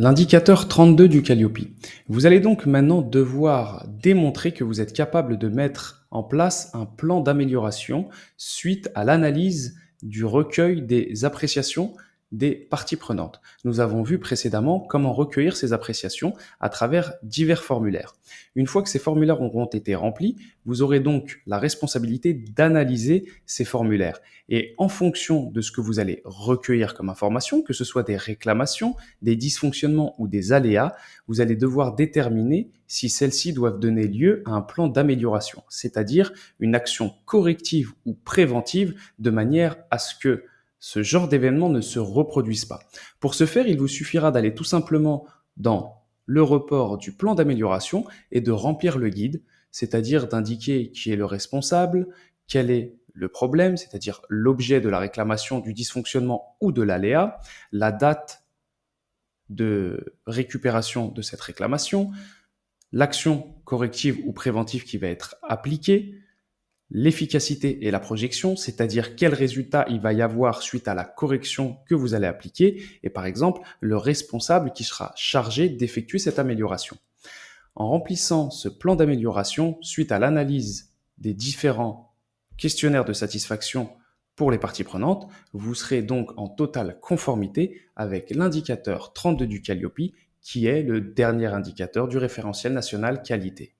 L'indicateur 32 du Calliope. Vous allez donc maintenant devoir démontrer que vous êtes capable de mettre en place un plan d'amélioration suite à l'analyse du recueil des appréciations des parties prenantes. Nous avons vu précédemment comment recueillir ces appréciations à travers divers formulaires. Une fois que ces formulaires auront été remplis, vous aurez donc la responsabilité d'analyser ces formulaires. Et en fonction de ce que vous allez recueillir comme information, que ce soit des réclamations, des dysfonctionnements ou des aléas, vous allez devoir déterminer si celles-ci doivent donner lieu à un plan d'amélioration, c'est-à-dire une action corrective ou préventive de manière à ce que ce genre d'événement ne se reproduise pas. Pour ce faire, il vous suffira d'aller tout simplement dans le report du plan d'amélioration et de remplir le guide, c'est-à-dire d'indiquer qui est le responsable, quel est le problème, c'est-à-dire l'objet de la réclamation, du dysfonctionnement ou de l'aléa, la date de récupération de cette réclamation, l'action corrective ou préventive qui va être appliquée, l'efficacité et la projection, c'est-à-dire quel résultat il va y avoir suite à la correction que vous allez appliquer, et par exemple le responsable qui sera chargé d'effectuer cette amélioration. En remplissant ce plan d'amélioration suite à l'analyse des différents questionnaires de satisfaction pour les parties prenantes, vous serez donc en totale conformité avec l'indicateur 32 du Calliope, qui est le dernier indicateur du référentiel national qualité.